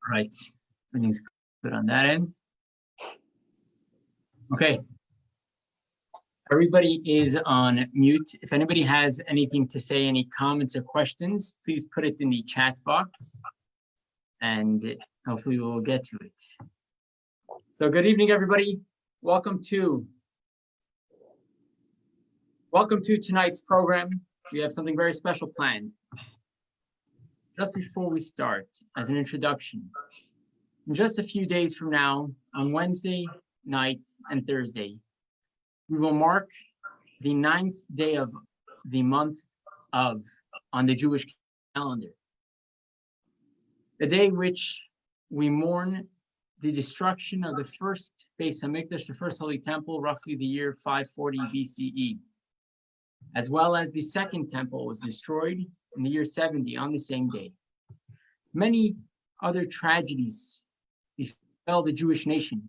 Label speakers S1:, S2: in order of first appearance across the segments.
S1: Right. Everything's good on that end. Okay. Everybody is on mute. If anybody has anything to say, any comments or questions, please put it in the chat box and hopefully we'll get to it. So good evening, everybody. Welcome to tonight's program. We have something very special planned. Just before we start, as an introduction, in just a few days from now, on Wednesday night and Thursday, we will mark the 9th day of the month of on the Jewish calendar. The day which we mourn the destruction of the first Beis Hamikdash, the first Holy Temple, roughly the year 540 BCE, as well as the second temple was destroyed in the year 70 on the same day. Many other tragedies befell the Jewish nation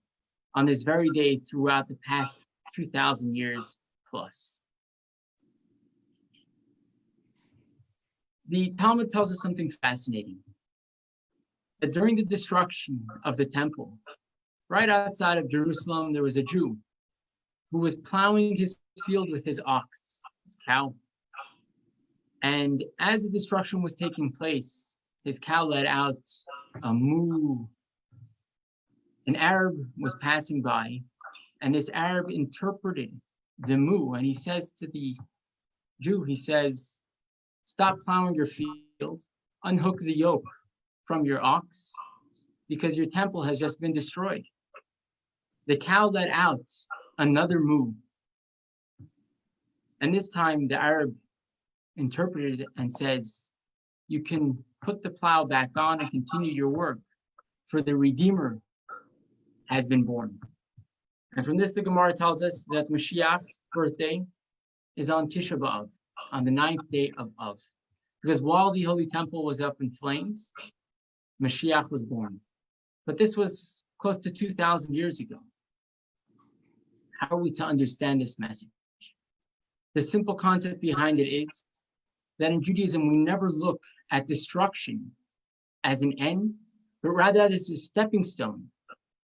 S1: on this very day throughout the past 2,000 years plus. The Talmud tells us something fascinating, that during the destruction of the temple, right outside of Jerusalem, there was a Jew who was plowing his field with his ox, his cow. And as the destruction was taking place, his cow let out a moo. An Arab was passing by, and this Arab interpreted the moo, and he says to the Jew, he says, "Stop plowing your field, unhook the yoke from your ox, because your temple has just been destroyed." The cow let out another moo. And this time the Arab interpreted it and says, "You can put the plow back on and continue your work, for the Redeemer has been born." And from this, the Gemara tells us that Mashiach's birthday is on Tisha B'Av, on the 9th day of Av. Because while the Holy Temple was up in flames, Mashiach was born. But this was close to 2,000 years ago. How are we to understand this message? The simple concept behind it is that in Judaism, we never look at destruction as an end, but rather as a stepping stone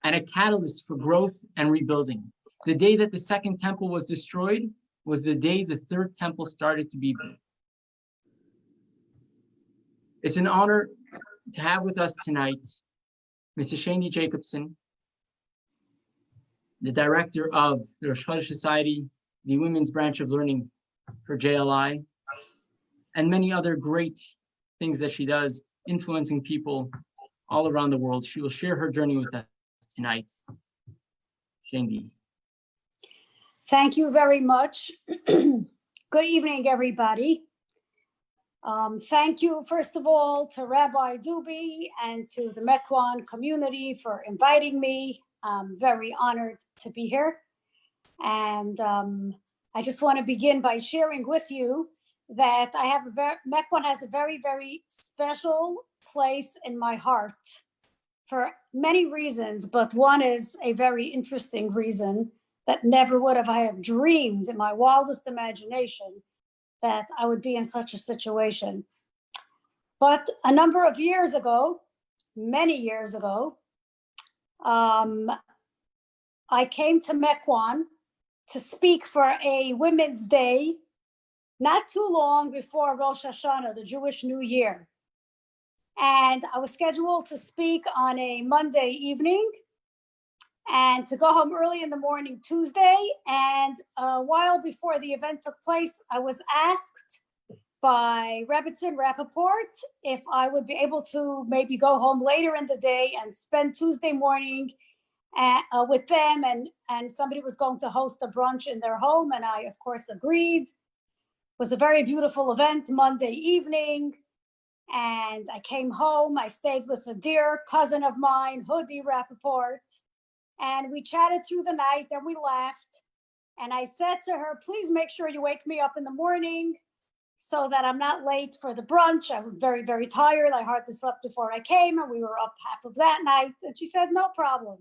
S1: and a catalyst for growth and rebuilding. The day that the second temple was destroyed was the day the third temple started to be built. It's an honor to have with us tonight Mrs. Shaindy Jacobson, the director of the Rosh Chodesh Society, the Women's Branch of Learning for JLI, and many other great things that she does, influencing people all around the world. She will share her journey with us tonight. Shaindy.
S2: Thank you very much. Good evening, everybody. Thank you, first of all, to Rabbi Duby and to the Mequon community for inviting me. I'm very honored to be here. And I just want to begin by sharing with you that Mequon has a very, very special place in my heart for many reasons, but one is a very interesting reason that never would have I have dreamed in my wildest imagination that I would be in such a situation. But a number of years ago, many years ago, I came to Mequon to speak for a Women's Day, not too long before Rosh Hashanah, the Jewish New Year. And I was scheduled to speak on a Monday evening and to go home early in the morning Tuesday. And a while before the event took place, I was asked by Rebbitzin Rappaport if I would be able to maybe go home later in the day and spend Tuesday morning with them. And somebody was going to host a brunch in their home. And I, of course, agreed. It was a very beautiful event Monday evening. And I came home. I stayed with a dear cousin of mine, Hoodie Rappaport. And we chatted through the night and we laughed. And I said to her, please make sure you wake me up in the morning so that I'm not late for the brunch. I was very, very tired. I hardly slept before I came and we were up half of that night. And she said, no problem.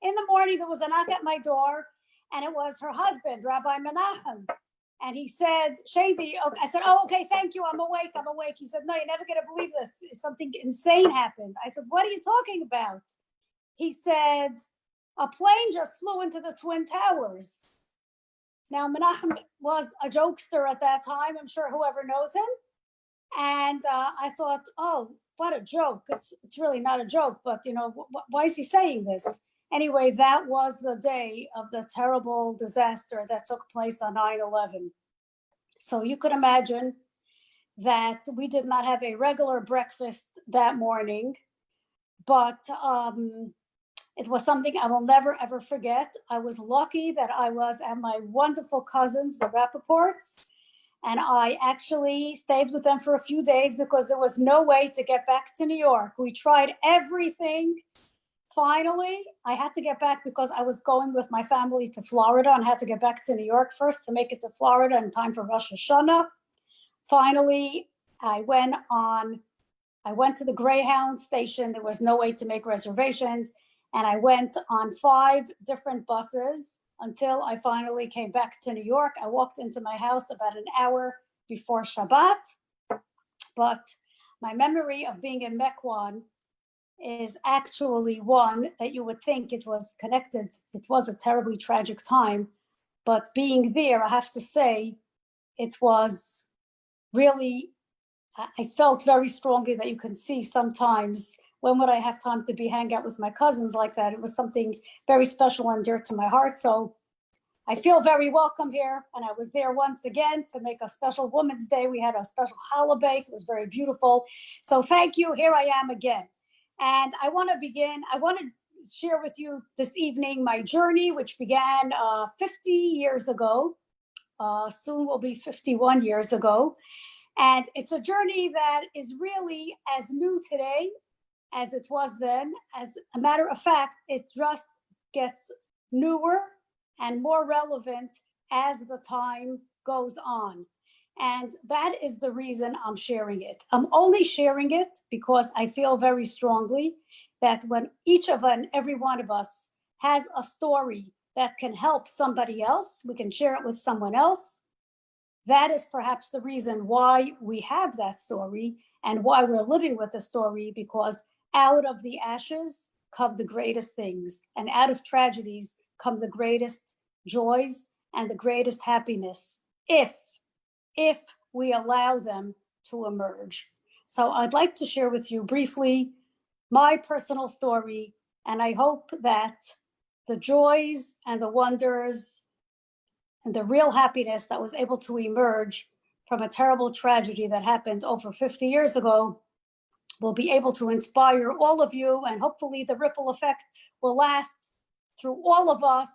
S2: In the morning, there was a knock at my door and it was her husband, Rabbi Menachem. And he said, Shaindy, okay. I said, oh, okay, thank you. I'm awake. He said, no, you're never going to believe this. Something insane happened. I said, what are you talking about? He said, a plane just flew into the Twin Towers. Now, Menachem was a jokester at that time. I'm sure whoever knows him. And I thought, oh, what a joke. It's really not a joke, but, you know, why is he saying this? Anyway, that was the day of the terrible disaster that took place on 9/11. So you could imagine that we did not have a regular breakfast that morning, but it was something I will never, ever forget. I was lucky that I was at my wonderful cousins, the Rappaports, and I actually stayed with them for a few days because there was no way to get back to New York. We tried everything. Finally, I had to get back because I was going with my family to Florida and had to get back to New York first to make it to Florida in time for Rosh Hashanah. Finally, I went to the Greyhound station. There was no way to make reservations. And I went on 5 different buses until I finally came back to New York. I walked into my house about an hour before Shabbat. But my memory of being in Mequon is actually one that you would think it was connected. It was a terribly tragic time, but being there, I have to say, it was really, I felt very strongly that you can see sometimes when would I have time to hang out with my cousins like that? It was something very special and dear to my heart. So I feel very welcome here. And I was there once again to make a special Women's Day. We had a special holiday. It was very beautiful. So thank you. Here I am again. And I want to share with you this evening my journey, which began 50 years ago. Soon will be 51 years ago. And it's a journey that is really as new today as it was then. As a matter of fact, it just gets newer and more relevant as the time goes on. And that is the reason I'm sharing it. I'm only sharing it because I feel very strongly that when each of and every one of us has a story that can help somebody else, we can share it with someone else. That is perhaps the reason why we have that story and why we're living with the story, because out of the ashes come the greatest things, and out of tragedies come the greatest joys and the greatest happiness, if we allow them to emerge. So I'd like to share with you briefly my personal story, and I hope that the joys and the wonders and the real happiness that was able to emerge from a terrible tragedy that happened over 50 years ago will be able to inspire all of you, and hopefully the ripple effect will last through all of us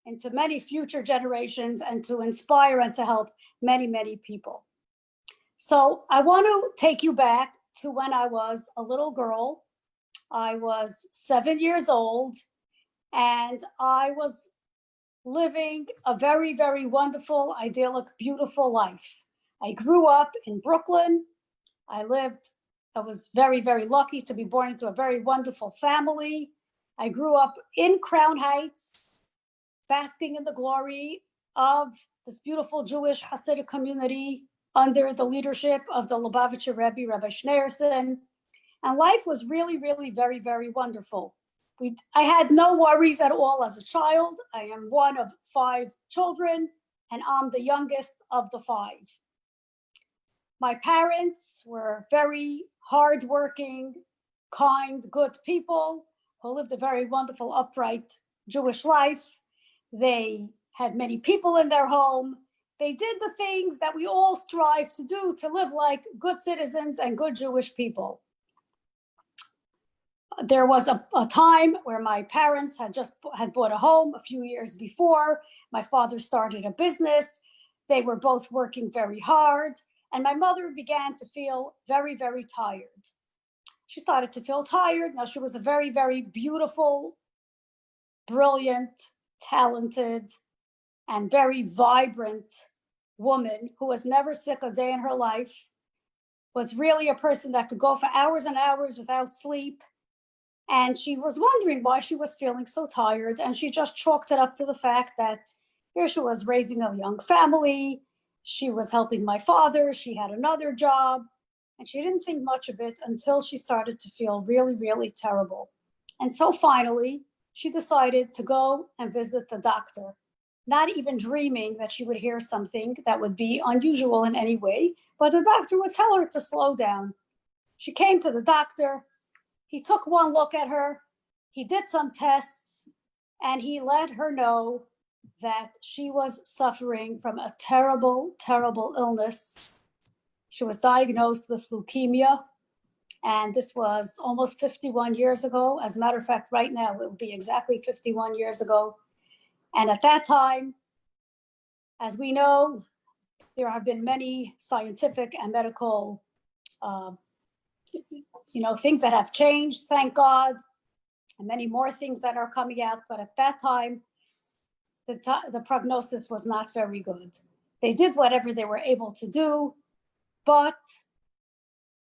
S2: into many future generations, and to inspire and to help many, many people. So I want to take you back to when I was a little girl. I was 7 years old, and I was living a very, very wonderful, idyllic, beautiful life. I grew up in Brooklyn. I was very, very lucky to be born into a very wonderful family. I grew up in Crown Heights, basking in the glory of this beautiful Jewish Hasidic community under the leadership of the Lubavitcher Rebbe, Rabbi Schneerson. And life was really, really very, very wonderful. I had no worries at all as a child. I am one of 5 children, and I'm the youngest of the 5. My parents were very hardworking, kind, good people who lived a very wonderful, upright Jewish life. They had many people in their home. They did the things that we all strive to do to live like good citizens and good Jewish people. There was a time where my parents had bought a home a few years before. My father started a business. They were both working very hard, and my mother began to feel very, very tired. She started to feel tired. Now, she was a very, very beautiful, brilliant, talented, and very vibrant woman who was never sick a day in her life, was really a person that could go for hours and hours without sleep. And she was wondering why she was feeling so tired. And she just chalked it up to the fact that here she was raising a young family. She was helping my father. She had another job, and she didn't think much of it until she started to feel really, really terrible. And so finally, she decided to go and visit the doctor, not even dreaming that she would hear something that would be unusual in any way, but the doctor would tell her to slow down. She came to the doctor. He took one look at her. He did some tests, and he let her know that she was suffering from a terrible, terrible illness. She was diagnosed with leukemia, and this was almost 51 years ago. As a matter of fact, right now, it will be exactly 51 years ago. And at that time, as we know, there have been many scientific and medical, things that have changed, thank God, and many more things that are coming out. But at that time, the prognosis was not very good. They did whatever they were able to do, but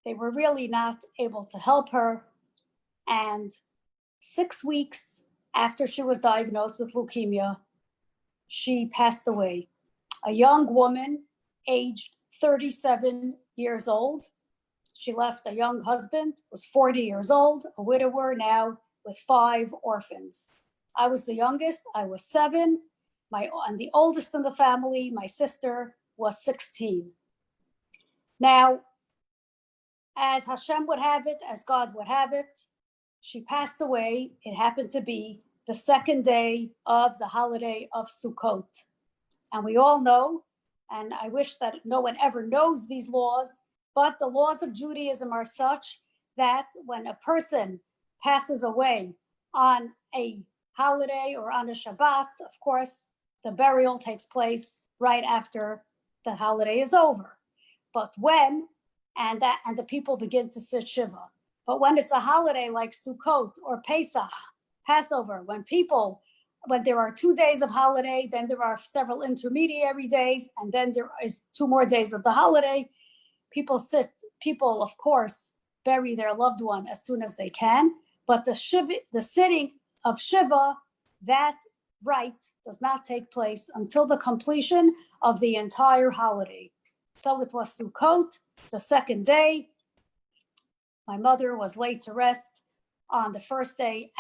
S2: they were really not able to help her. And 6 weeks after she was diagnosed with leukemia, she passed away. A young woman, aged 37 years old. She left a young husband, was 40 years old, a widower now with 5 orphans. I was the youngest, I was 7. And the oldest in the family, my sister, was 16. Now, as Hashem would have it, as God would have it, she passed away. It happened to be the second day of the holiday of Sukkot. And we all know, and I wish that no one ever knows these laws, but the laws of Judaism are such that when a person passes away on a holiday or on a Shabbat, of course, the burial takes place right after the holiday is over. But and the people begin to sit Shiva. But when it's a holiday like Sukkot or Pesach, Passover, when there are 2 days of holiday, then there are several intermediary days, and then there is 2 more days of the holiday. People, of course, bury their loved one as soon as they can. But the sitting of Shiva, that rite does not take place until the completion of the entire holiday. So it was Sukkot, the second day. My mother was laid to rest on the first day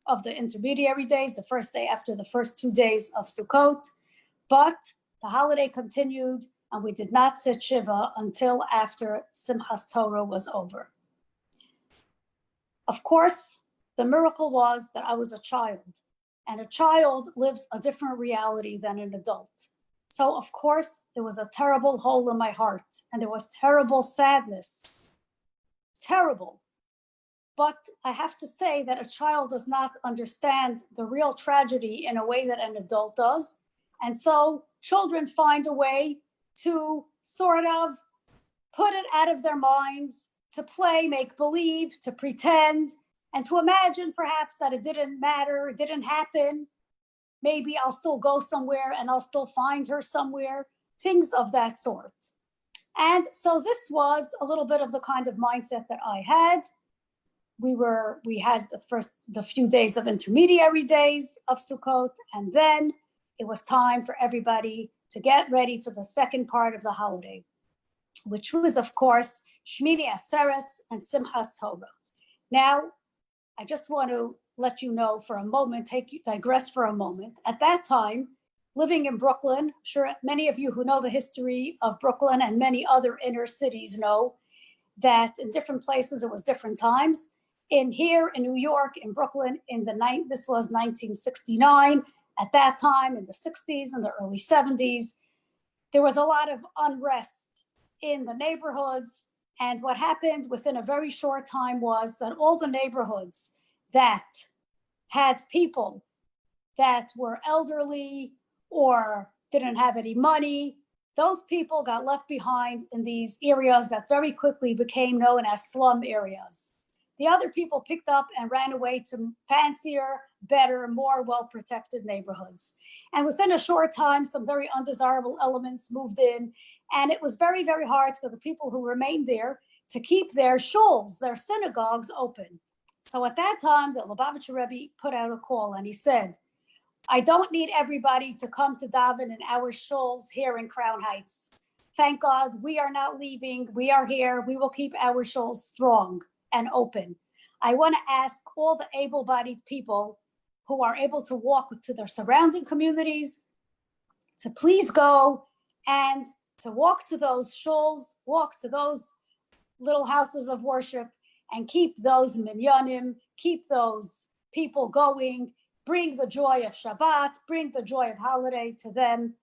S2: of the intermediary days, the first day after the first 2 days of Sukkot. But the holiday continued, and we did not sit Shiva until after Simchas Torah was over. Of course, the miracle was that I was a child, and a child lives a different reality than an adult. So, of course, there was a terrible hole in my heart, and there was terrible sadness. Terrible. But I have to say that a child does not understand the real tragedy in a way that an adult does. And so children find a way to sort of put it out of their minds, to play, make believe, to pretend, and to imagine perhaps that it didn't matter, it didn't happen. Maybe I'll still go somewhere and I'll still find her somewhere, things of that sort. And so this was a little bit of the kind of mindset that I had. We had the few days of intermediary days of Sukkot, and then it was time for everybody to get ready for the second part of the holiday, which was, of course, Shmini Atzeres and Simchas Torah. Now, I just want to let you know for a moment, digress for a moment. At that time, living in Brooklyn, I'm sure many of you who know the history of Brooklyn and many other inner cities know that in different places it was different times. Here in New York, in Brooklyn, this was 1969. At that time, in the 60s and the early 70s, there was a lot of unrest in the neighborhoods. And what happened within a very short time was that all the neighborhoods that had people that were elderly or didn't have any money, those people got left behind in these areas that very quickly became known as slum areas. The other people picked up and ran away to fancier, better, more well-protected neighborhoods. And within a short time, some very undesirable elements moved in. And it was very, very hard for the people who remained there to keep their shuls, their synagogues open. So at that time, the Lubavitcher Rebbe put out a call and he said, I don't need everybody to come to daven in our shuls here in Crown Heights. Thank God we are not leaving. We are here. We will keep our shuls strong and open. I want to ask all the able-bodied people who are able to walk to their surrounding communities to please go and to walk to those shuls, walk to those little houses of worship, and keep those minyanim, keep those people going, bring the joy of Shabbat, bring the joy of holiday to them,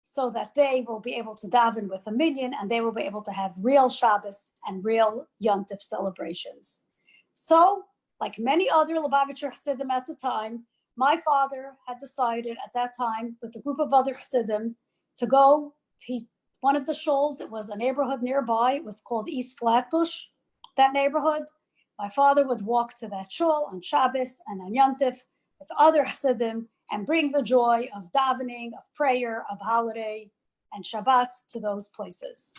S2: so that they will be able to daven with a minyan and they will be able to have real Shabbos and real Yom Tov celebrations. So, like many other Lubavitcher Hasidim at the time, my father had decided at that time with a group of other Hasidim to go to one of the shuls. It was a neighborhood nearby. It was called East Flatbush, that neighborhood. My father would walk to that shul on Shabbos and on Yom Tov with other Hasidim and bring the joy of davening, of prayer, of holiday, and Shabbat to those places.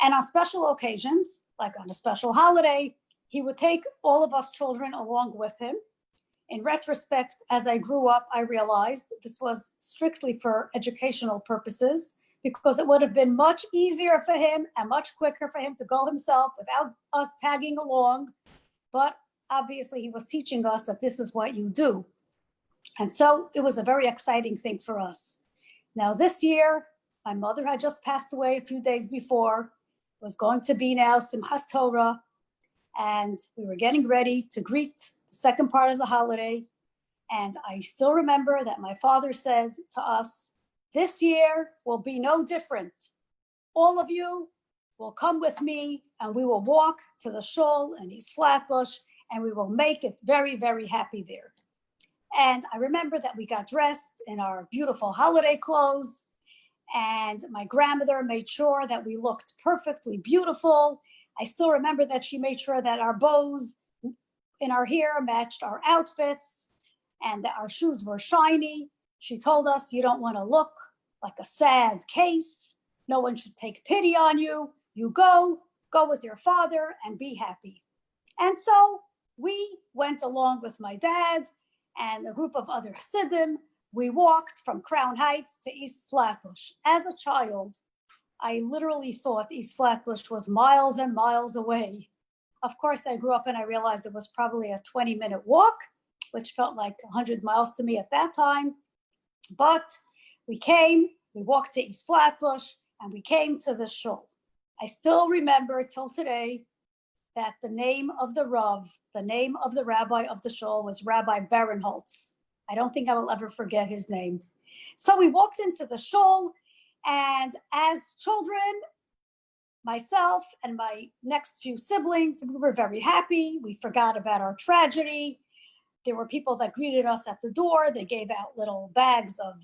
S2: And on special occasions, like on a special holiday, he would take all of us children along with him. In retrospect, as I grew up, I realized this was strictly for educational purposes, because it would have been much easier for him and much quicker for him to go himself without us tagging along. But obviously he was teaching us that this is what you do. And so it was a very exciting thing for us. Now this year, my mother had just passed away a few days before. It was going to be now Simchas Torah, and we were getting ready to greet the second part of the holiday. And I still remember that my father said to us, this year will be no different. All of you will come with me and we will walk to the shul in East Flatbush and we will make it very, very happy there. And I remember that we got dressed in our beautiful holiday clothes, and my grandmother made sure that we looked perfectly beautiful. I still remember that she made sure that our bows in our hair matched our outfits and that our shoes were shiny. She told us, you don't want to look like a sad case. No one should take pity on you. You go with your father and be happy. And so we went along with my dad and a group of other Hasidim. We walked from Crown Heights to East Flatbush. As a child, I literally thought East Flatbush was miles and miles away. Of course, I grew up and I realized it was probably a 20-minute walk, which felt like 100 miles to me at that time. But we walked to East Flatbush, and we came to the shul. I still remember till today that the name of the Rav, the name of the rabbi of the shul was Rabbi Barenholtz. I don't think I will ever forget his name. So we walked into the shul, and as children, myself and my next few siblings, we were very happy. We forgot about our tragedy. There were people that greeted us at the door. They gave out little bags of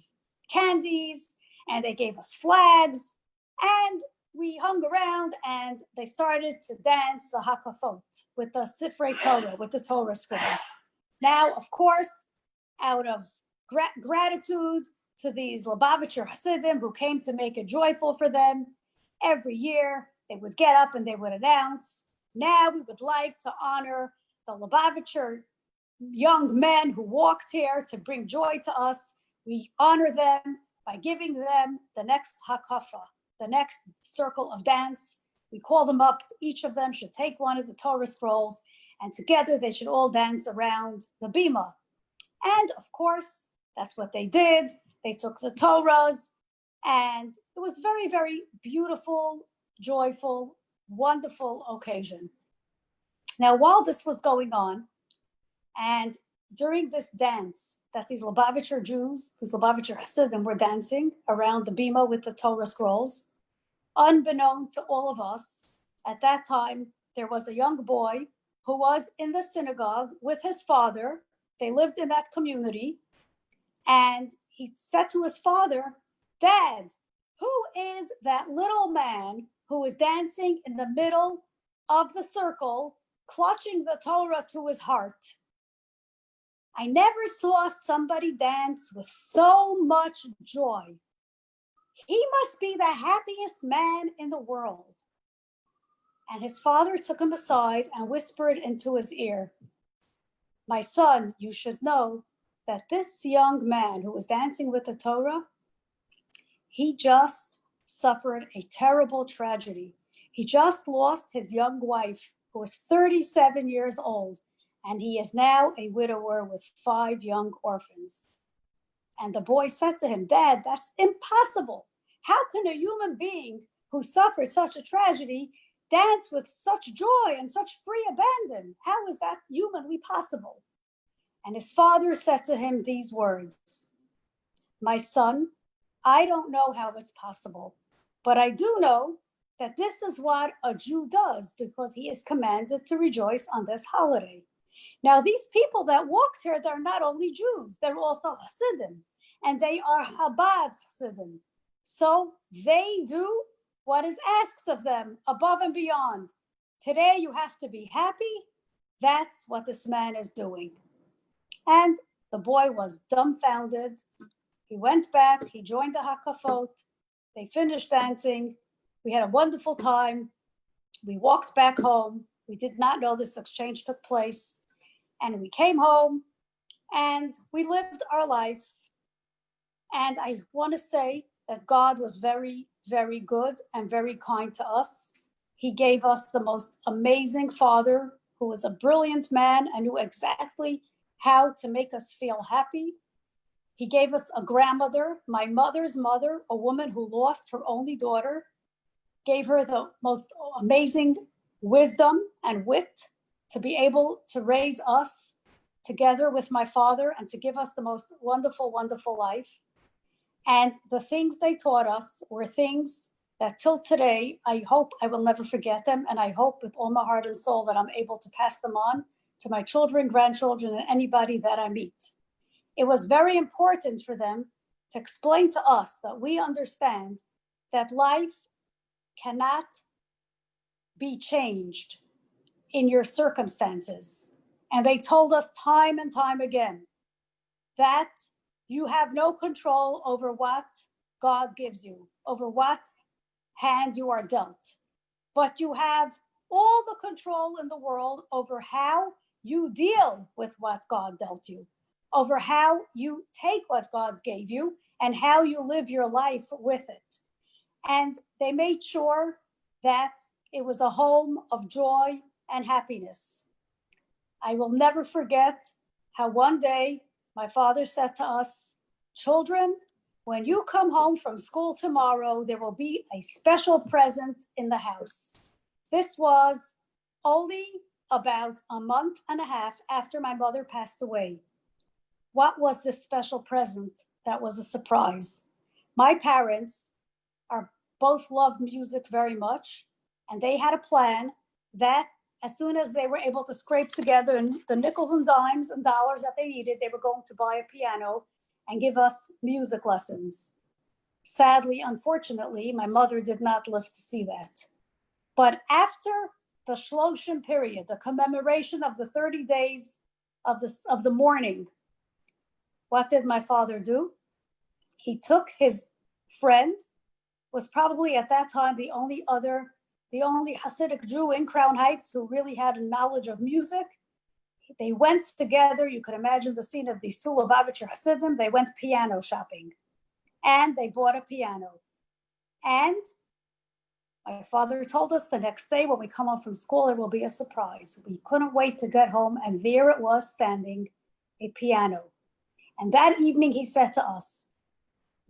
S2: candies, and they gave us flags. And we hung around and they started to dance the hakafot with the Sifrei Torah, with the Torah scrolls. Now, of course, out of gratitude to these Lubavitcher Hasidim who came to make it joyful for them, every year they would get up and they would announce, now we would like to honor the Lubavitcher young men who walked here to bring joy to us. We honor them by giving them the next hakafa, the next circle of dance. We call them up. Each of them should take one of the Torah scrolls, and together they should all dance around the bima. And of course, that's what they did. They took the Torahs, and it was very, very beautiful, joyful, wonderful occasion. Now, while this was going on, and during this dance that these Lubavitcher Jews, these Lubavitcher Hasidim were dancing around the bima with the Torah scrolls, unbeknown to all of us, at that time, there was a young boy who was in the synagogue with his father. They lived in that community. And he said to his father, Dad, who is that little man who is dancing in the middle of the circle, clutching the Torah to his heart? I never saw somebody dance with so much joy. He must be the happiest man in the world. And his father took him aside and whispered into his ear, my son, you should know that this young man who was dancing with the Torah, he just suffered a terrible tragedy. He just lost his young wife, who was 37 years old, and he is now a widower with 5 young orphans. And the boy said to him, "Dad, that's impossible. How can a human being who suffered such a tragedy dance with such joy and such free abandon? How is that humanly possible?" And his father said to him these words, "My son, I don't know how it's possible, but I do know that this is what a Jew does because he is commanded to rejoice on this holiday." Now, these people that walked here, they're not only Jews, they're also Hasidim, and they are Chabad Hasidim. So they do what is asked of them above and beyond. Today, you have to be happy. That's what this man is doing. And the boy was dumbfounded. He went back, he joined the Hakafot. They finished dancing. We had a wonderful time. We walked back home. We did not know this exchange took place. And we came home and we lived our life. And I want to say that God was very, very good and very kind to us. He gave us the most amazing father who was a brilliant man and knew exactly how to make us feel happy. He gave us a grandmother, my mother's mother, a woman who lost her only daughter, gave her the most amazing wisdom and wit to be able to raise us together with my father and to give us the most wonderful, wonderful life. And the things they taught us were things that till today, I hope I will never forget them. And I hope with all my heart and soul that I'm able to pass them on to my children, grandchildren, and anybody that I meet. It was very important for them to explain to us that we understand that life cannot be changed in your circumstances. And they told us time and time again that you have no control over what God gives you, over what hand you are dealt. But you have all the control in the world over how you deal with what God dealt you, over how you take what God gave you and how you live your life with it. And they made sure that it was a home of joy and happiness. I will never forget how one day my father said to us, "Children, when you come home from school tomorrow, there will be a special present in the house." This was only about a month and a half after my mother passed away. What was this special present that was a surprise? My parents are both love music very much, and they had a plan that as soon as they were able to scrape together the nickels and dimes and dollars that they needed, they were going to buy a piano and give us music lessons. Sadly, unfortunately, my mother did not live to see that. But after the Shloshim period, the commemoration of the 30 days of the mourning, what did my father do? He took his friend, was probably at that time the only Hasidic Jew in Crown Heights who really had a knowledge of music. They went together. You could imagine the scene of these two Lubavitcher Hasidim. They went piano shopping and they bought a piano. And my father told us the next day when we come home from school, there will be a surprise. We couldn't wait to get home, and there it was standing, a piano. And that evening he said to us,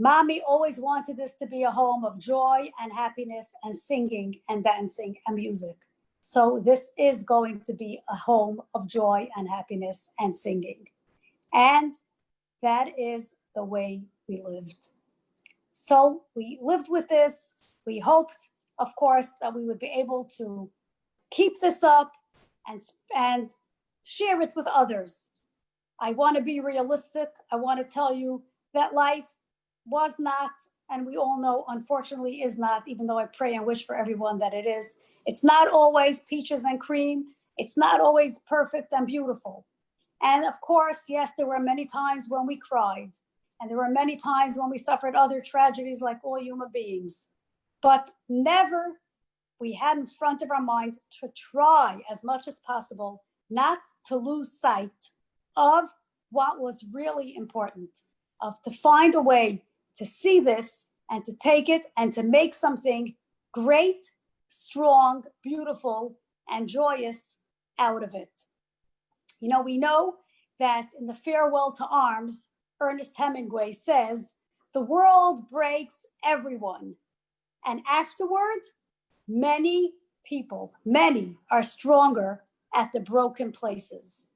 S2: "Mommy always wanted this to be a home of joy and happiness and singing and dancing and music. So this is going to be a home of joy and happiness and singing." And that is the way we lived. So we lived with this. We hoped, of course, that we would be able to keep this up and share it with others. I want to be realistic. I want to tell you that life was not, and we all know, unfortunately, is not, even though I pray and wish for everyone that it is. It's not always peaches and cream. It's not always perfect and beautiful. And of course, yes, there were many times when we cried. And there were many times when we suffered other tragedies like all human beings. But never we had in front of our mind to try as much as possible not to lose sight of what was really important, of to find a way to see this and to take it and to make something great, strong, beautiful, and joyous out of it. You know, we know that in the Farewell to Arms, Ernest Hemingway says, the world breaks everyone. And afterward, many people, many are stronger at the broken places.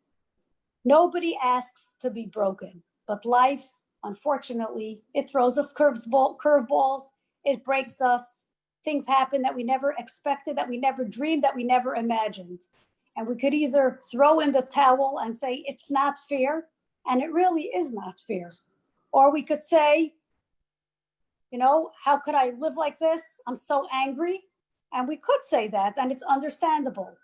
S2: Nobody asks to be broken, but life, unfortunately, it throws us curveballs, it breaks us. Things happen that we never expected, that we never dreamed, that we never imagined. And we could either throw in the towel and say, it's not fair, and it really is not fair. Or we could say, you know, how could I live like this? I'm so angry. And we could say that, and it's understandable.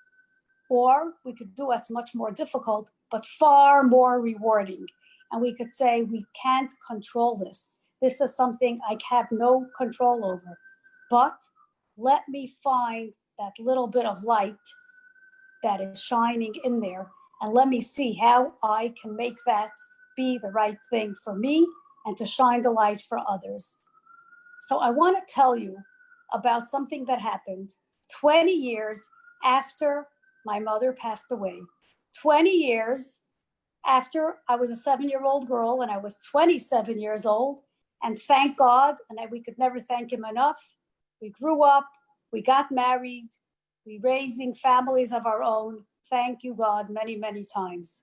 S2: Or we could do what's much more difficult, but far more rewarding. And we could say, we can't control this. This is something I have no control over. But let me find that little bit of light that is shining in there, and let me see how I can make that be the right thing for me and to shine the light for others. So I want to tell you about something that happened 20 years after my mother passed away. 20 years after I was a 7-year-old girl and I was 27 years old. And thank God, and we could never thank him enough, we grew up, we got married, we raising families of our own. Thank you, God, many, many times.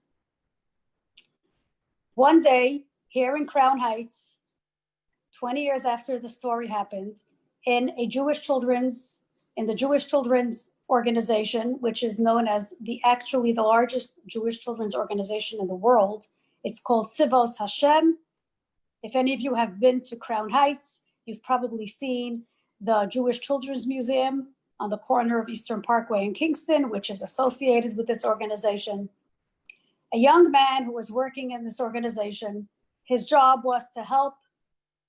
S2: One day here in Crown Heights, 20 years after the story happened, in the Jewish Children's Organization, which is known as the largest Jewish children's organization in the world. It's called Sivos Hashem. If any of you have been to Crown Heights, you've probably seen the Jewish Children's Museum on the corner of Eastern Parkway in Kingston, which is associated with this organization. A young man who was working in this organization, his job was to help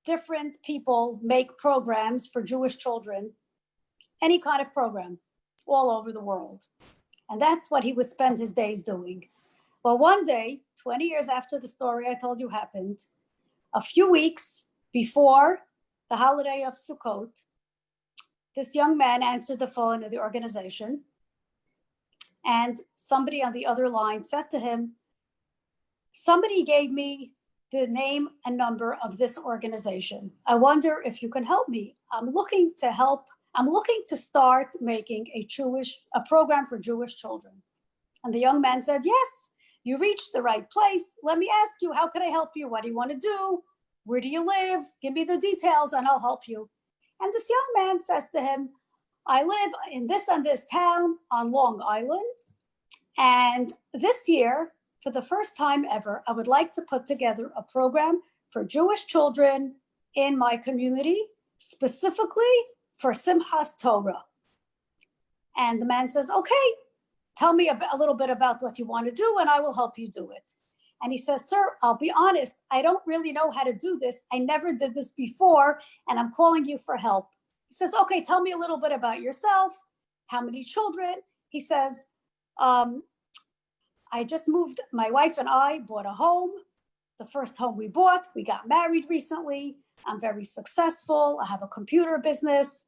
S2: different people make programs for Jewish children, any kind of program, all over the world. And that's what he would spend his days doing. Well, one day, 20 years after the story I told you happened, a few weeks before the holiday of Sukkot, this young man answered the phone of the organization, and somebody on the other line said to him, somebody gave me the name and number of this organization. I wonder if you can help me. I'm looking to start making a program for Jewish children. And the young man said, yes, you reached the right place. Let me ask you, how can I help you? What do you want to do? Where do you live? Give me the details and I'll help you. And this young man says to him, I live in this and this town on Long Island. And this year, for the first time ever, I would like to put together a program for Jewish children in my community, specifically for Simchas Torah. And the man says, okay, tell me a little bit about what you want to do and I will help you do it. And he says, sir, I'll be honest, I don't really know how to do this. I never did this before and I'm calling you for help. He says, okay, tell me a little bit about yourself. How many children? He says, I just moved, my wife and I bought a home. It's the first home we bought. We got married recently. I'm very successful. I have a computer business.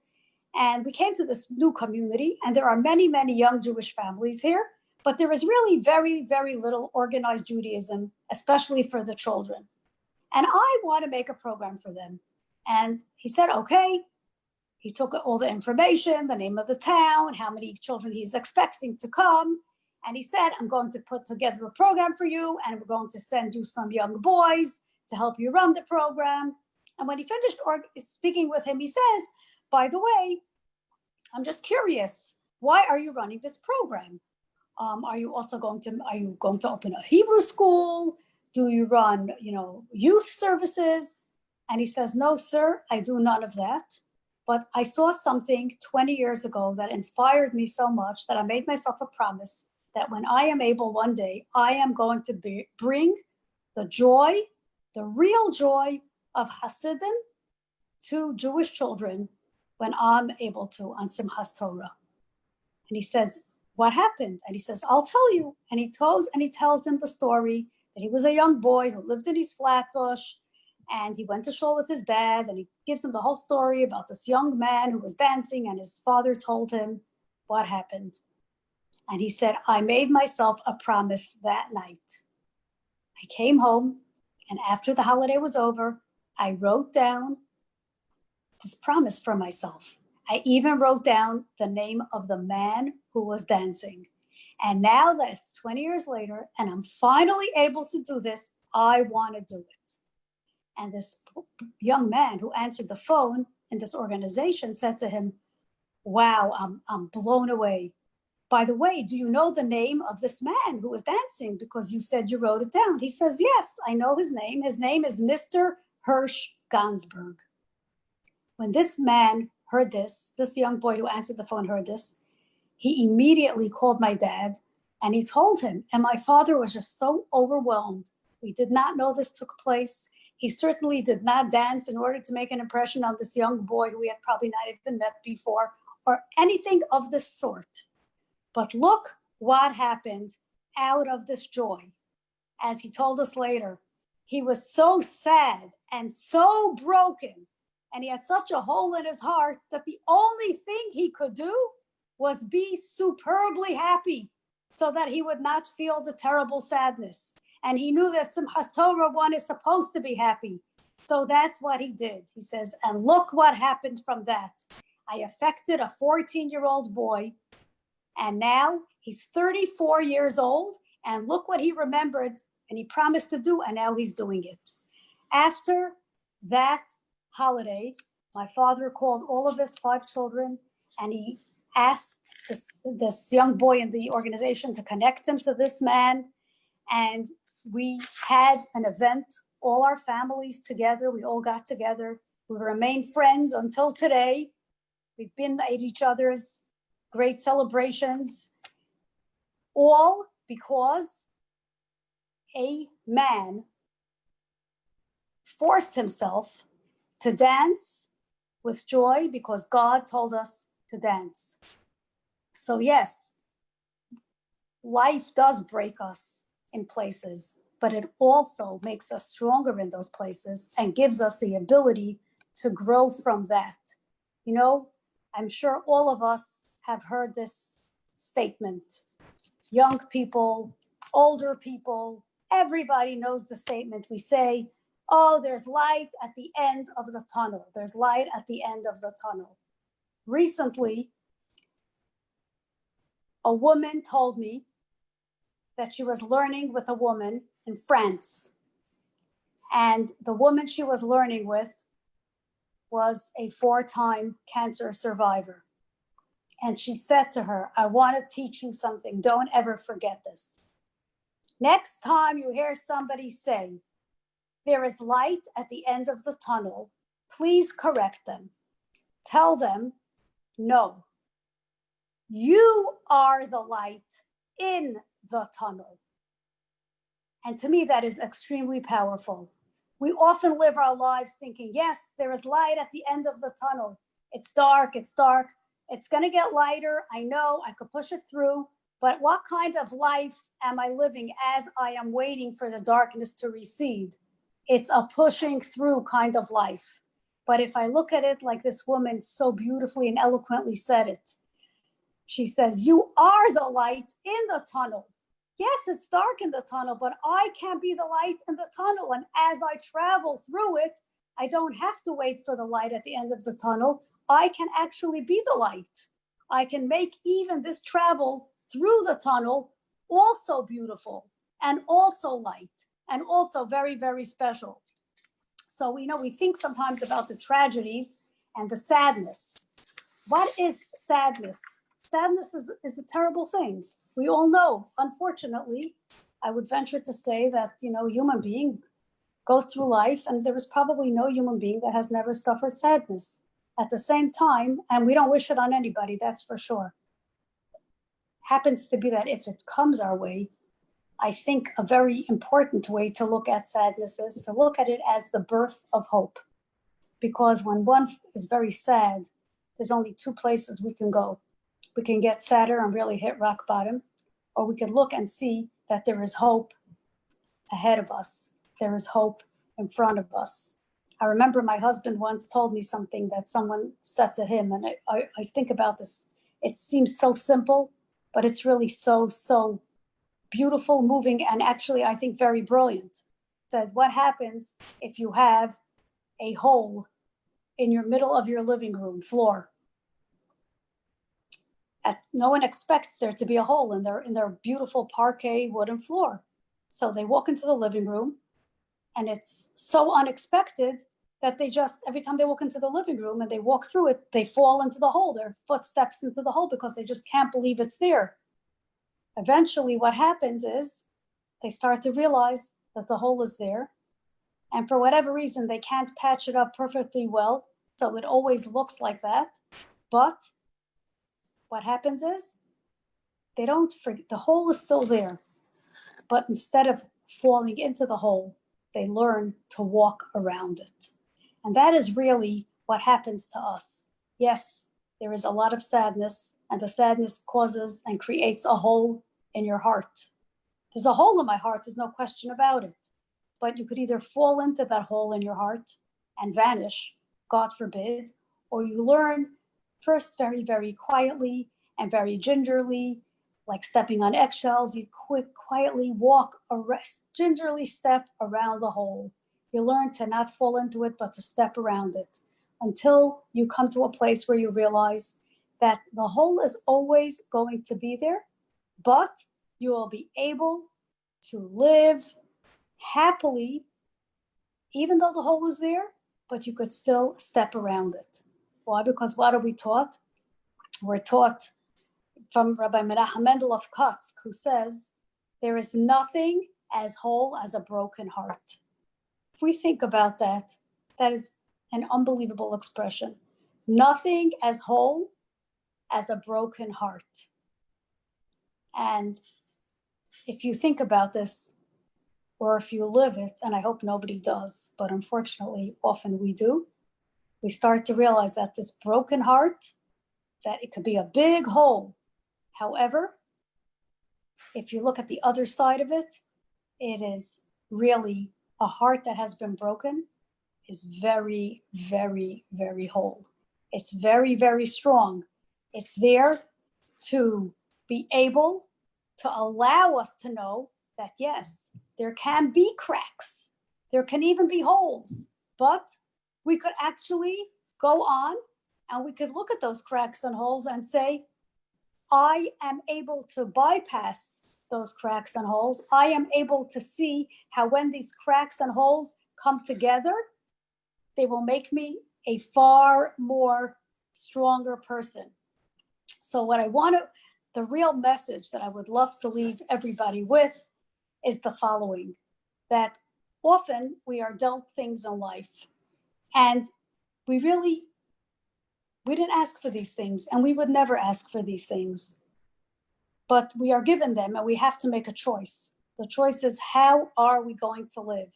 S2: And we came to this new community, and there are many, many young Jewish families here, but there is really very, very little organized Judaism, especially for the children. And I want to make a program for them. And he said, okay. He took all the information, the name of the town, how many children he's expecting to come. And he said, I'm going to put together a program for you, and we're going to send you some young boys to help you run the program. And when he finished speaking with him, he says, by the way, I'm just curious, why are you running this program? Are you going to open a Hebrew school? Do you run, youth services? And he says, no, sir, I do none of that. But I saw something 20 years ago that inspired me so much that I made myself a promise that when I am able one day, I am going to bring the joy, the real joy of Hasidim to Jewish children when I'm able to on Simchas Torah. And he says, what happened? And he says, I'll tell you. And he tells him the story that he was a young boy who lived in East Flatbush, and he went to shul with his dad, and he gives him the whole story about this young man who was dancing, and his father told him what happened. And he said, I made myself a promise that night. I came home, and after the holiday was over, I wrote down this promise for myself. I even wrote down the name of the man who was dancing. And now that it's 20 years later, and I'm finally able to do this, I want to do it. And this young man who answered the phone in this organization said to him, wow, I'm blown away. By the way, do you know the name of this man who was dancing? Because you said you wrote it down. He says, yes, I know his name. His name is Mr. Hirsch Gansberg. When this man heard this young boy who answered the phone heard this, he immediately called my dad and he told him, and my father was just so overwhelmed. We did not know this took place. He certainly did not dance in order to make an impression on this young boy who we had probably not even met before or anything of this sort. But look what happened out of this joy. As he told us later, he was so sad and so broken, and he had such a hole in his heart that the only thing he could do was be superbly happy so that he would not feel the terrible sadness. And he knew that Simchas Torah one is supposed to be happy. So that's what he did. He says, and look what happened from that. I affected a 14-year-old boy, and now he's 34 years old, and look what he remembered and he promised to do, and now he's doing it. After that holiday, my father called all of his 5 children, and he asked this young boy in the organization to connect him to this man. And we had an event, all our families together. We all got together. We remained friends until today. We've been at each other's great celebrations, all because a man forced himself to dance with joy because God told us to dance. So yes, life does break us in places, but it also makes us stronger in those places and gives us the ability to grow from that. You know, I'm sure all of us have heard this statement. Young people, older people, everybody knows the statement. We say, oh, there's light at the end of the tunnel. There's light at the end of the tunnel. Recently, a woman told me that she was learning with a woman in France. And the woman she was learning with was a 4-time cancer survivor. And she said to her, I want to teach you something. Don't ever forget this. Next time you hear somebody say, there is light at the end of the tunnel, please correct them. Tell them, no, you are the light in the tunnel. And to me, that is extremely powerful. We often live our lives thinking, yes, there is light at the end of the tunnel. It's dark, it's dark. It's going to get lighter. I know I could push it through, but what kind of life am I living as I am waiting for the darkness to recede? It's a pushing through kind of life. But if I look at it like this woman so beautifully and eloquently said it, she says, you are the light in the tunnel. Yes, it's dark in the tunnel, but I can be the light in the tunnel. And as I travel through it, I don't have to wait for the light at the end of the tunnel. I can actually be the light. I can make even this travel through the tunnel also beautiful and also light and also very, very special. So, we think sometimes about the tragedies and the sadness. What is sadness? Sadness is a terrible thing. We all know, unfortunately, I would venture to say that, human being goes through life and there is probably no human being that has never suffered sadness. At the same time, and we don't wish it on anybody, that's for sure. Happens to be that if it comes our way, I think a very important way to look at sadness is to look at it as the birth of hope. Because when one is very sad, there's only 2 places we can go. We can get sadder and really hit rock bottom, or we can look and see that there is hope ahead of us. There is hope in front of us. I remember my husband once told me something that someone said to him, and I think about this. It seems so simple, but it's really so beautiful, moving, and actually, I think very brilliant. Said, what happens if you have a hole in your middle of your living room floor? No one expects there to be a hole in their beautiful parquet wooden floor. So they walk into the living room, and it's so unexpected that they just, every time they walk into the living room and they walk through it, they fall into the hole. Their foot steps into the hole because they just can't believe it's there. Eventually, what happens is they start to realize that the hole is there. And for whatever reason, they can't patch it up perfectly well. So it always looks like that. But what happens is they don't forget, the hole is still there. But instead of falling into the hole, they learn to walk around it. And that is really what happens to us. Yes, there is a lot of sadness, and the sadness causes and creates a hole in your heart. There's a hole in my heart, there's no question about it. But you could either fall into that hole in your heart and vanish, God forbid, or you learn first very, very quietly and very gingerly, like stepping on eggshells, you quietly walk, gingerly step around the hole. You learn to not fall into it, but to step around it until you come to a place where you realize that the hole is always going to be there, but you will be able to live happily, even though the hole is there, but you could still step around it. Why? Because what are we taught? We're taught from Rabbi Menachem Mendel of Kotsk, who says, there is nothing as whole as a broken heart. If we think about that, that is an unbelievable expression. Nothing as whole as a broken heart. And if you think about this, or if you live it, and I hope nobody does, but unfortunately, often we do, we start to realize that this broken heart, that it could be a big hole. However, if you look at the other side of it, it is really a heart that has been broken is very, very, very whole. It's very, very strong. It's there to be able to allow us to know that, yes, there can be cracks. There can even be holes, but we could actually go on and we could look at those cracks and holes and say, I am able to bypass those cracks and holes. I am able to see how when these cracks and holes come together, they will make me a far more stronger person. So what I want to, the real message that I would love to leave everybody with is the following, that often we are dealt things in life and we didn't ask for these things, and we would never ask for these things. But we are given them, and we have to make a choice. The choice is, how are we going to live?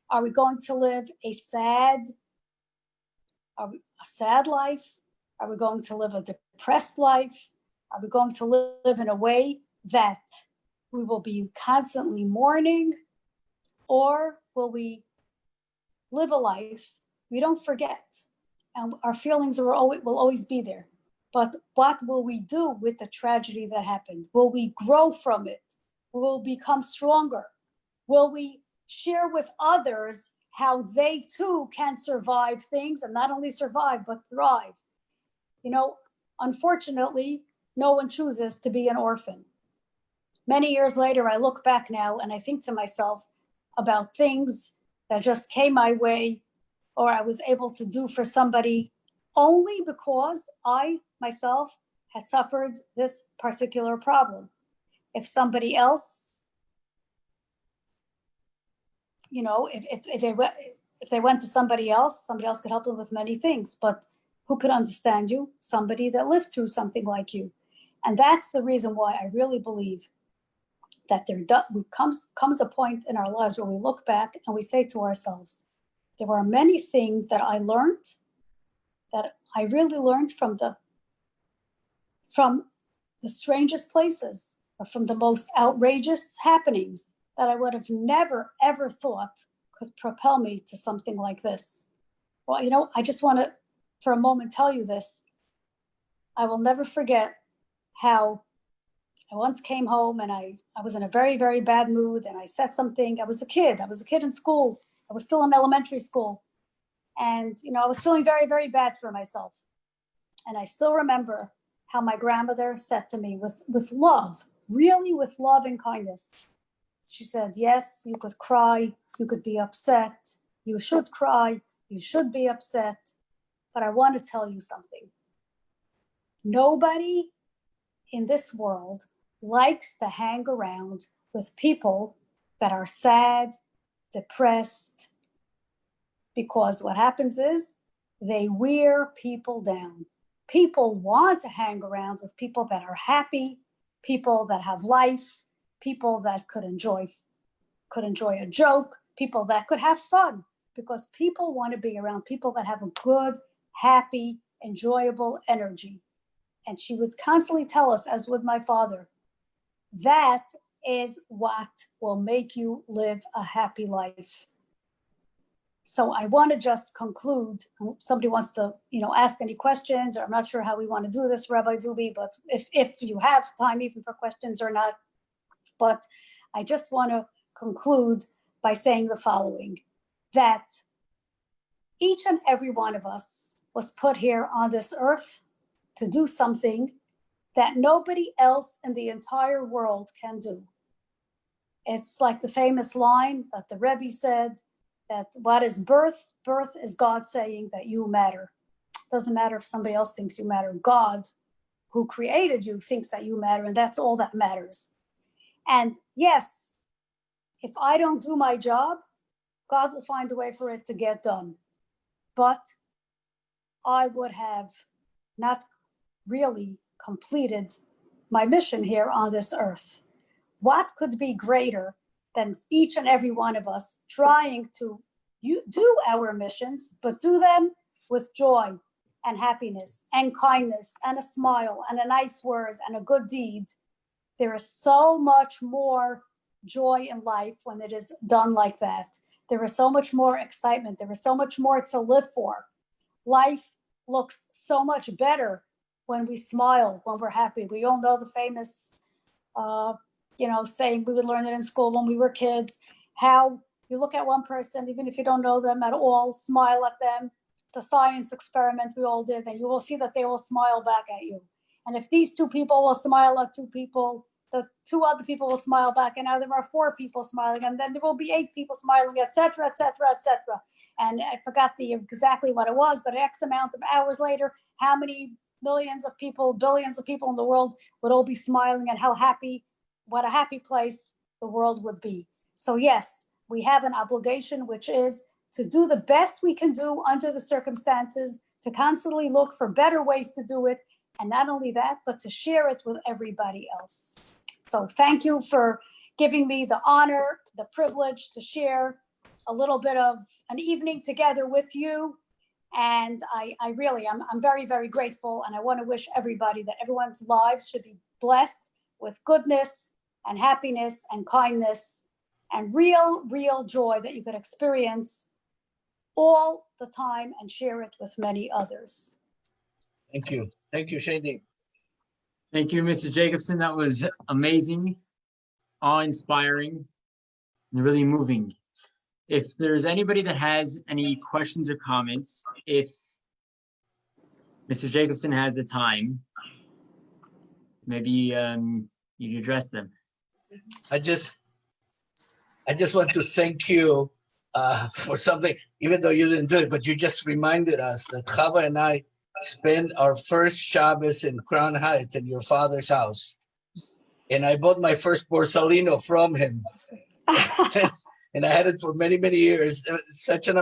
S2: Are we going to live a sad life? Are we going to live a depressed life? Are we going to live in a way that we will be constantly mourning? Or will we live a life we don't forget? And our feelings will always be there. But what will we do with the tragedy that happened? Will we grow from it? Will we become stronger? Will we share with others how they too can survive things, and not only survive, but thrive? You know, unfortunately, no one chooses to be an orphan. Many years later, I look back now and I think to myself about things that just came my way, or I was able to do for somebody only because I myself had suffered this particular problem. If somebody else, you know, if they went to somebody else could help them with many things, but who could understand you? Somebody that lived through something like you. And that's the reason why I really believe that there comes a point in our lives where we look back and we say to ourselves, there are many things that I learned, that I really learned from the strangest places, or from the most outrageous happenings. that I would have never, ever thought could propel me to something like this. Well, you know, I just want to, for a moment, tell you this. I will never forget how I once came home and I was in a very, very bad mood, and I said something. I was a kid in school. I was still in elementary school. And, you know, I was feeling very, very bad for myself. And I still remember how my grandmother said to me with love, really with love and kindness. She said, yes, you could cry, you could be upset, you should cry, you should be upset, but I want to tell you something. Nobody in this world likes to hang around with people that are sad, depressed, because what happens is they wear people down. People want to hang around with people that are happy, people that have life, people that could enjoy a joke, people that could have fun, because people want to be around people that have a good, happy, enjoyable energy. And she would constantly tell us, as with my father, that is what will make you live a happy life. So I want to just conclude. Somebody wants to, you know, ask any questions, or I'm not sure how we want to do this, Rabbi Duby, but if you have time even for questions or not. But I just want to conclude by saying the following, that each and every one of us was put here on this earth to do something that nobody else in the entire world can do. It's like the famous line that the Rebbe said, that what is birth? Birth is God saying that you matter. Doesn't matter if somebody else thinks you matter. God, who created you, thinks that you matter, and that's all that matters. And yes, if I don't do my job, God will find a way for it to get done. But I would have not really completed my mission here on this earth. What could be greater than each and every one of us trying to do our missions, but do them with joy and happiness and kindness and a smile and a nice word and a good deed? There is so much more joy in life when it is done like that. There is so much more excitement. There is so much more to live for. Life looks so much better when we smile, when we're happy. We all know the famous saying, we would learn it in school when we were kids, how you look at one person, even if you don't know them at all, smile at them. It's a science experiment we all did, and you will see that they will smile back at you. And if these two people will smile at two people, the two other people will smile back, and now there are 4 people smiling, and then there will be 8 people smiling, etc., etc., etc. And I forgot exactly what it was, but X amount of hours later, how many millions of people, billions of people in the world would all be smiling, and what a happy place the world would be. So yes, we have an obligation, which is to do the best we can do under the circumstances, to constantly look for better ways to do it. And not only that, but to share it with everybody else. So thank you for giving me the honor, the privilege to share a little bit of an evening together with you. And I'm very, very grateful. And I want to wish everybody that everyone's lives should be blessed with goodness and happiness and kindness and real joy that you could experience all the time and share it with many others.
S3: Thank you. Thank you, Shaindy.
S1: Thank you, Mr. Jacobson. That was amazing, awe-inspiring, and really moving. If there's anybody that has any questions or comments, if Mrs. Jacobson has the time, maybe you'd address them.
S3: I just want to thank you for something, even though you didn't do it, but you just reminded us that Chava and I spent our first Shabbos in Crown Heights in your father's house. And I bought my first Borsalino from him. And I had it for many, many years. Such an